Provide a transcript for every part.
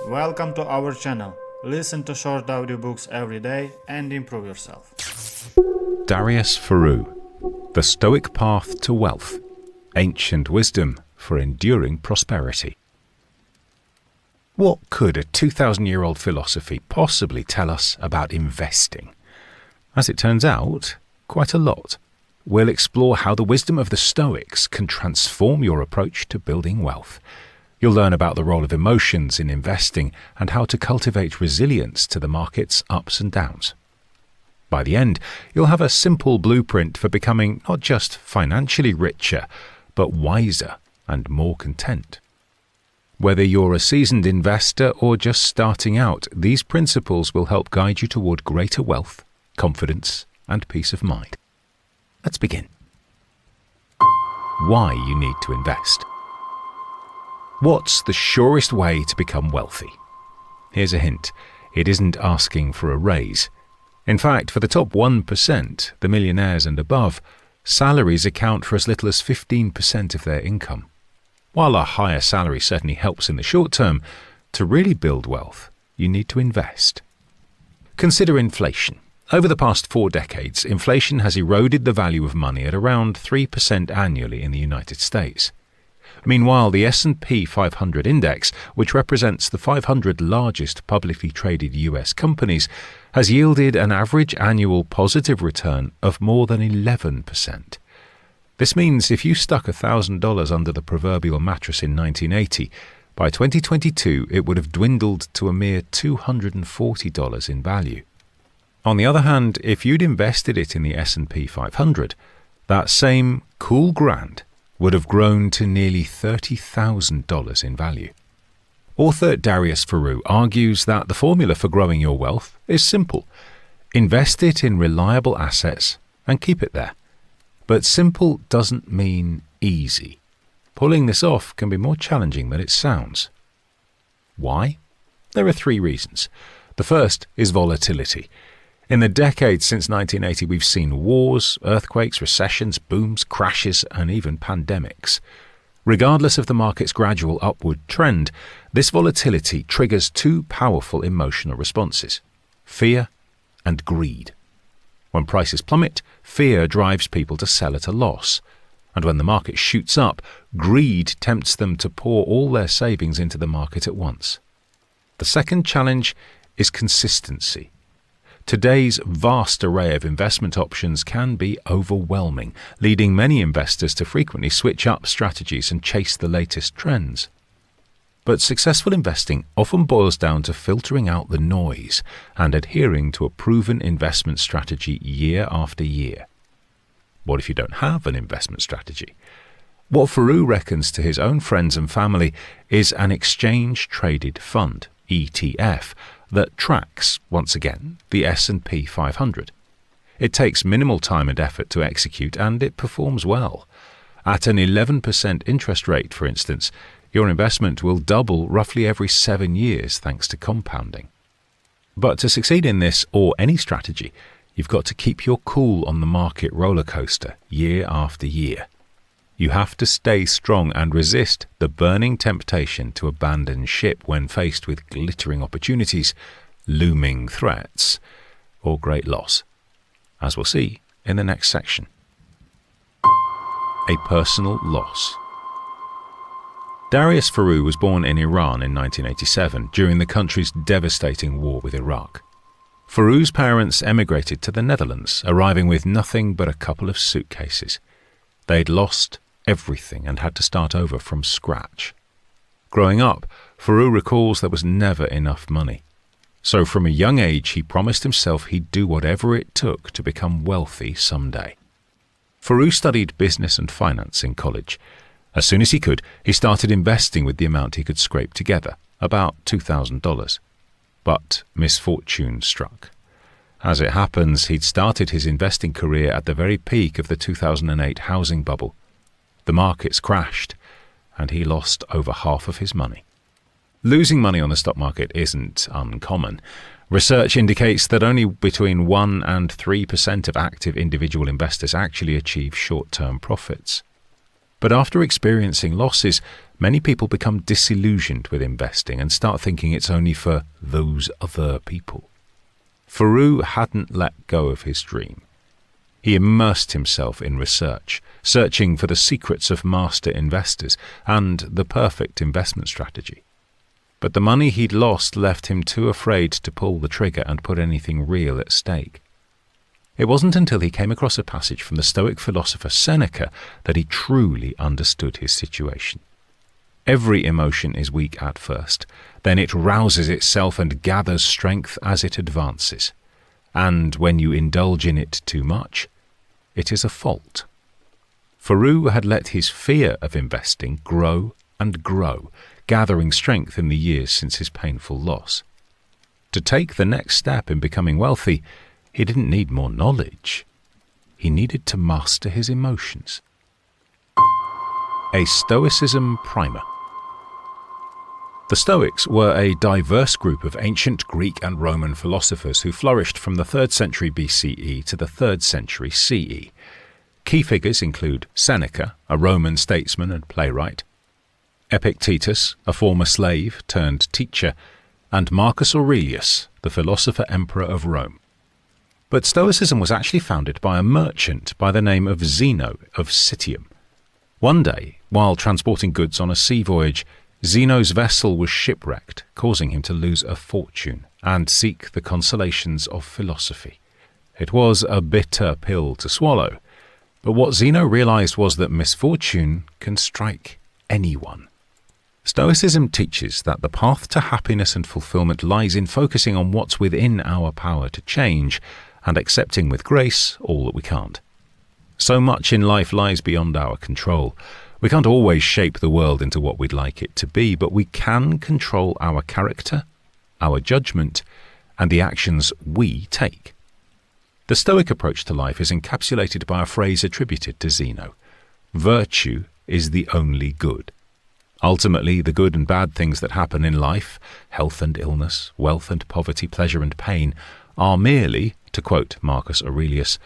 Welcome to our channel. Listen to short audiobooks every day and improve yourself. Darius Foroux, The Stoic Path to Wealth, Ancient Wisdom for Enduring Prosperity. What could a 2,000-year-old philosophy possibly tell us about investing? As it turns out, quite a lot. We'll explore how the wisdom of the Stoics can transform your approach to building wealth. You'll learn about the role of emotions in investing and how to cultivate resilience to the market's ups and downs. By the end, you'll have a simple blueprint for becoming not just financially richer, but wiser and more content. Whether you're a seasoned investor or just starting out, these principles will help guide you toward greater wealth, confidence, and peace of mind. Let's begin. Why you need to invest. What's the surest way to become wealthy? Here's a hint. It isn't asking for a raise. In fact, for the top 1%, the millionaires and above, salaries account for as little as 15% of their income. While a higher salary certainly helps in the short term, to really build wealth, you need to invest. Consider inflation. Over the past 4 decades, inflation has eroded the value of money at around 3% annually in the United States. Meanwhile, the S&P 500 index, which represents the 500 largest publicly traded US companies, has yielded an average annual positive return of more than 11%. This means if you stuck $1,000 under the proverbial mattress in 1980, by 2022 it would have dwindled to a mere $240 in value. On the other hand, if you'd invested it in the S&P 500, that same cool grand would have grown to nearly $30,000 in value. Author Darius Foroux argues that the formula for growing your wealth is simple. Invest it in reliable assets and keep it there. But simple doesn't mean easy. Pulling this off can be more challenging than it sounds. Why? There are 3 reasons. The first is volatility. In the decades since 1980, we've seen wars, earthquakes, recessions, booms, crashes, and even pandemics. Regardless of the market's gradual upward trend, this volatility triggers 2 powerful emotional responses: fear and greed. When prices plummet, fear drives people to sell at a loss. And when the market shoots up, greed tempts them to pour all their savings into the market at once. The second challenge is consistency. Today's vast array of investment options can be overwhelming, leading many investors to frequently switch up strategies and chase the latest trends. But successful investing often boils down to filtering out the noise and adhering to a proven investment strategy year after year. What if you don't have an investment strategy? What Foroux reckons to his own friends and family is an exchange-traded fund, ETF, that tracks, once again, the S&P 500. It takes minimal time and effort to execute, and it performs well. At an 11% interest rate, for instance, your investment will double roughly every 7 years thanks to compounding. But to succeed in this or any strategy, you've got to keep your cool on the market roller coaster year after year. You have to stay strong and resist the burning temptation to abandon ship when faced with glittering opportunities, looming threats, or great loss, as we'll see in the next section. A personal loss. Darius Foroux was born in Iran in 1987 during the country's devastating war with Iraq. Foroug's parents emigrated to the Netherlands, arriving with nothing but a couple of suitcases. They'd lost everything and had to start over from scratch. Growing up, Foroux recalls there was never enough money. So from a young age, he promised himself he'd do whatever it took to become wealthy someday. Foroux studied business and finance in college. As soon as he could, he started investing with the amount he could scrape together, about $2,000. But misfortune struck. As it happens, he'd started his investing career at the very peak of the 2008 housing bubble. The markets crashed, and he lost over half of his money. Losing money on the stock market isn't uncommon. Research indicates that only between 1% and 3% of active individual investors actually achieve short-term profits. But after experiencing losses, many people become disillusioned with investing and start thinking it's only for those other people. Foroux hadn't let go of his dream. He immersed himself in research, searching for the secrets of master investors and the perfect investment strategy. But the money he'd lost left him too afraid to pull the trigger and put anything real at stake. It wasn't until he came across a passage from the Stoic philosopher Seneca that he truly understood his situation. Every emotion is weak at first, then it rouses itself and gathers strength as it advances. And when you indulge in it too much, it is a fault. Foroux had let his fear of investing grow and grow, gathering strength in the years since his painful loss. To take the next step in becoming wealthy, he didn't need more knowledge. He needed to master his emotions. A Stoicism primer. The Stoics were a diverse group of ancient Greek and Roman philosophers who flourished from the 3rd century BCE to the 3rd century CE. Key figures include Seneca, a Roman statesman and playwright, Epictetus, a former slave turned teacher, and Marcus Aurelius, the philosopher-emperor of Rome. But Stoicism was actually founded by a merchant by the name of Zeno of Citium. One day, while transporting goods on a sea voyage, Zeno's vessel was shipwrecked, causing him to lose a fortune and seek the consolations of philosophy. It was a bitter pill to swallow, but what Zeno realized was that misfortune can strike anyone. Stoicism teaches that the path to happiness and fulfillment lies in focusing on what's within our power to change and accepting with grace all that we can't. So much in life lies beyond our control. We can't always shape the world into what we'd like it to be, but we can control our character, our judgment, and the actions we take. The Stoic approach to life is encapsulated by a phrase attributed to Zeno: virtue is the only good. Ultimately, the good and bad things that happen in life, health and illness, wealth and poverty, pleasure and pain, are merely, to quote Marcus Aurelius,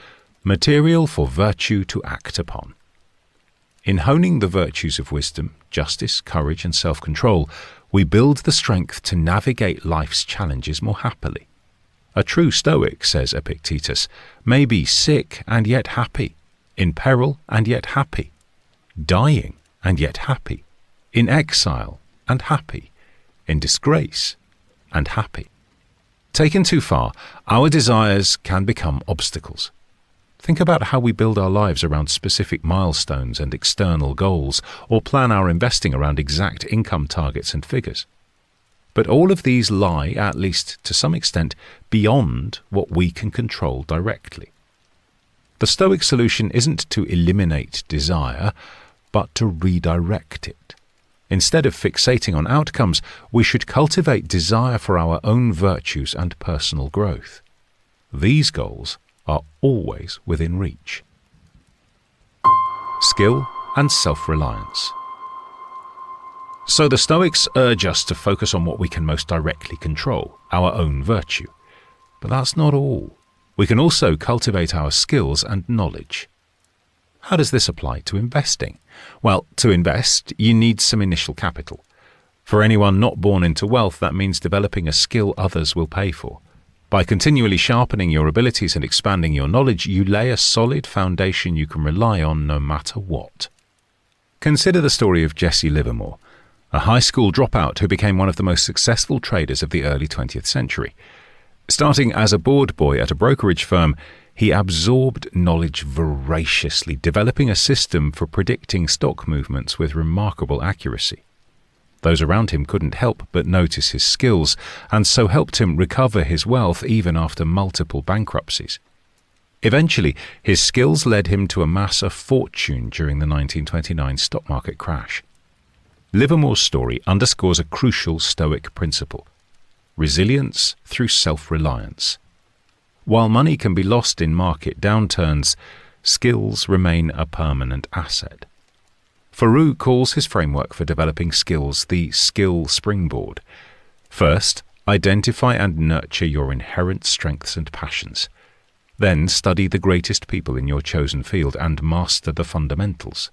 material for virtue to act upon. In honing the virtues of wisdom, justice, courage, and self-control, we build the strength to navigate life's challenges more happily. A true Stoic, says Epictetus, may be sick and yet happy, in peril and yet happy, dying and yet happy, in exile and happy, in disgrace and happy. Taken too far, our desires can become obstacles. Think about how we build our lives around specific milestones and external goals, or plan our investing around exact income targets and figures. But all of these lie, at least to some extent, beyond what we can control directly. The Stoic solution isn't to eliminate desire, but to redirect it. Instead of fixating on outcomes, we should cultivate desire for our own virtues and personal growth. These goals are always within reach. Skill and self-reliance. So the Stoics urge us to focus on what we can most directly control, our own virtue. But that's not all. We can also cultivate our skills and knowledge. How does this apply to investing? Well, to invest, you need some initial capital. For anyone not born into wealth, that means developing a skill others will pay for. By continually sharpening your abilities and expanding your knowledge, you lay a solid foundation you can rely on no matter what. Consider the story of Jesse Livermore, a high school dropout who became one of the most successful traders of the early 20th century. Starting as a board boy at a brokerage firm, he absorbed knowledge voraciously, developing a system for predicting stock movements with remarkable accuracy. Those around him couldn't help but notice his skills, and so helped him recover his wealth even after multiple bankruptcies. Eventually, his skills led him to amass a fortune during the 1929 stock market crash. Livermore's story underscores a crucial Stoic principle: resilience through self-reliance. While money can be lost in market downturns, skills remain a permanent asset. Foroux calls his framework for developing skills the skill springboard. First, identify and nurture your inherent strengths and passions. Then study the greatest people in your chosen field and master the fundamentals.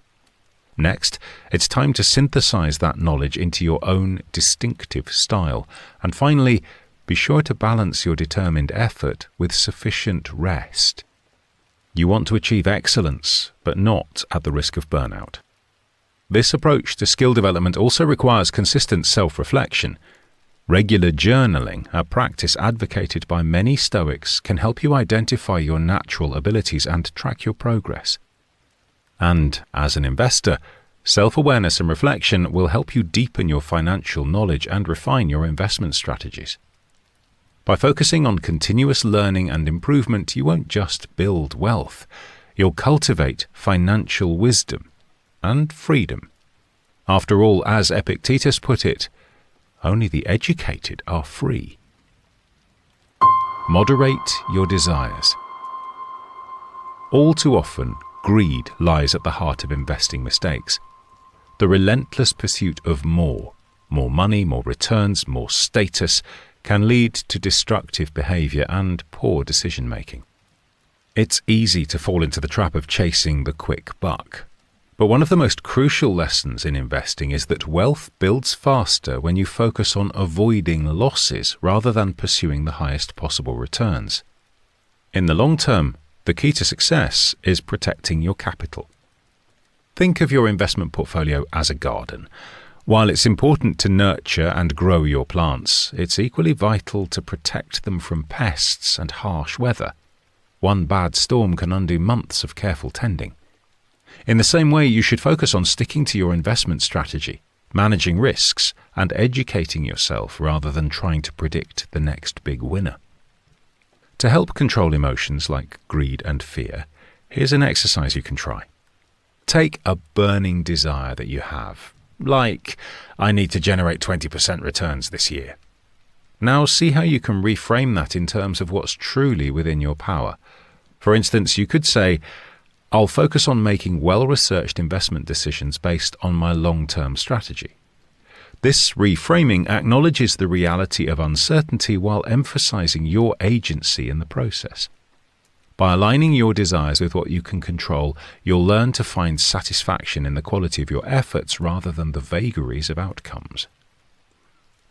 Next, it's time to synthesize that knowledge into your own distinctive style. And finally, be sure to balance your determined effort with sufficient rest. You want to achieve excellence, but not at the risk of burnout. This approach to skill development also requires consistent self-reflection. Regular journaling, a practice advocated by many Stoics, can help you identify your natural abilities and track your progress. And, as an investor, self-awareness and reflection will help you deepen your financial knowledge and refine your investment strategies. By focusing on continuous learning and improvement, you won't just build wealth, you'll cultivate financial wisdom and freedom. After all, as Epictetus put it, only the educated are free. Moderate your desires. All too often, greed lies at the heart of investing mistakes. The relentless pursuit of more money, more returns, more status, can lead to destructive behavior and poor decision-making. It's easy to fall into the trap of chasing the quick buck. But one of the most crucial lessons in investing is that wealth builds faster when you focus on avoiding losses rather than pursuing the highest possible returns. In the long term, the key to success is protecting your capital. Think of your investment portfolio as a garden. While it's important to nurture and grow your plants, it's equally vital to protect them from pests and harsh weather. One bad storm can undo months of careful tending. In the same way, you should focus on sticking to your investment strategy, managing risks, and educating yourself rather than trying to predict the next big winner. To help control emotions like greed and fear, here's an exercise you can try. Take a burning desire that you have, like, I need to generate 20% returns this year. Now see how you can reframe that in terms of what's truly within your power. For instance, you could say, I'll focus on making well-researched investment decisions based on my long-term strategy. This reframing acknowledges the reality of uncertainty while emphasizing your agency in the process. By aligning your desires with what you can control, you'll learn to find satisfaction in the quality of your efforts rather than the vagaries of outcomes.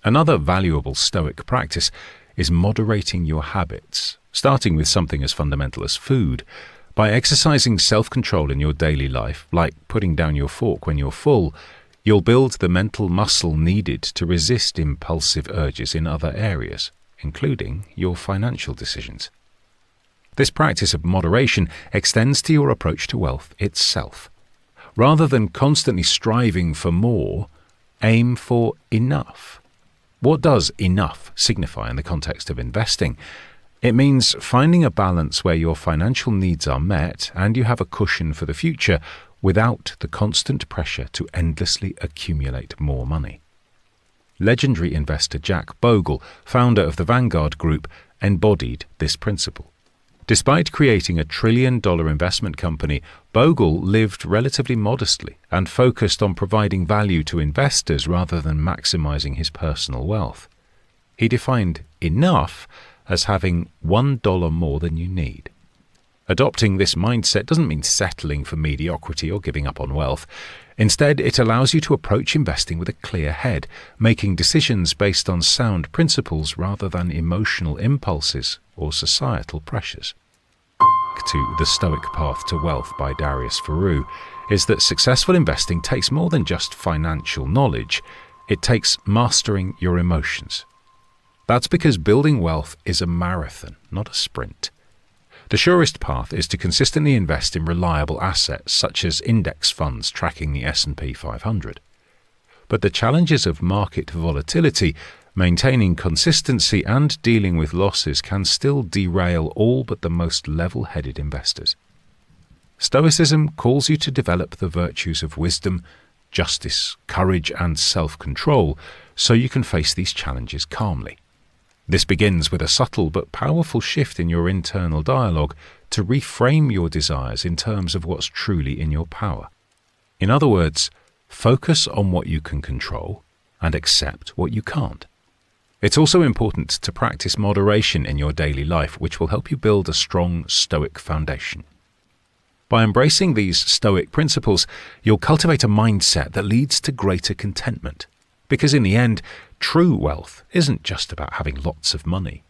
Another valuable Stoic practice is moderating your habits, starting with something as fundamental as food. By exercising self-control in your daily life, like putting down your fork when you're full, you'll build the mental muscle needed to resist impulsive urges in other areas, including your financial decisions. This practice of moderation extends to your approach to wealth itself. Rather than constantly striving for more, aim for enough. What does enough signify in the context of investing? It means finding a balance where your financial needs are met and you have a cushion for the future without the constant pressure to endlessly accumulate more money. Legendary investor Jack Bogle, founder of the Vanguard Group, embodied this principle. Despite creating a $1 trillion investment company, Bogle lived relatively modestly and focused on providing value to investors rather than maximizing his personal wealth. He defined enough as having $1 more than you need. Adopting this mindset doesn't mean settling for mediocrity or giving up on wealth. Instead, it allows you to approach investing with a clear head, making decisions based on sound principles rather than emotional impulses or societal pressures. To The Stoic Path to Wealth by Darius Foroux is that successful investing takes more than just financial knowledge. It takes mastering your emotions. That's because building wealth is a marathon, not a sprint. The surest path is to consistently invest in reliable assets such as index funds tracking the S&P 500. But the challenges of market volatility, maintaining consistency and dealing with losses can still derail all but the most level-headed investors. Stoicism calls you to develop the virtues of wisdom, justice, courage, and self-control so you can face these challenges calmly. This begins with a subtle but powerful shift in your internal dialogue to reframe your desires in terms of what's truly in your power. In other words, focus on what you can control and accept what you can't. It's also important to practice moderation in your daily life, which will help you build a strong Stoic foundation. By embracing these Stoic principles, you'll cultivate a mindset that leads to greater contentment. Because in the end, true wealth isn't just about having lots of money.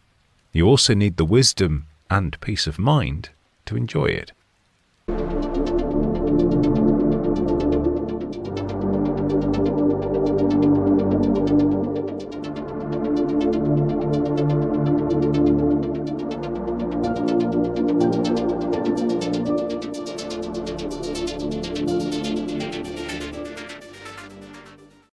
You also need the wisdom and peace of mind to enjoy it.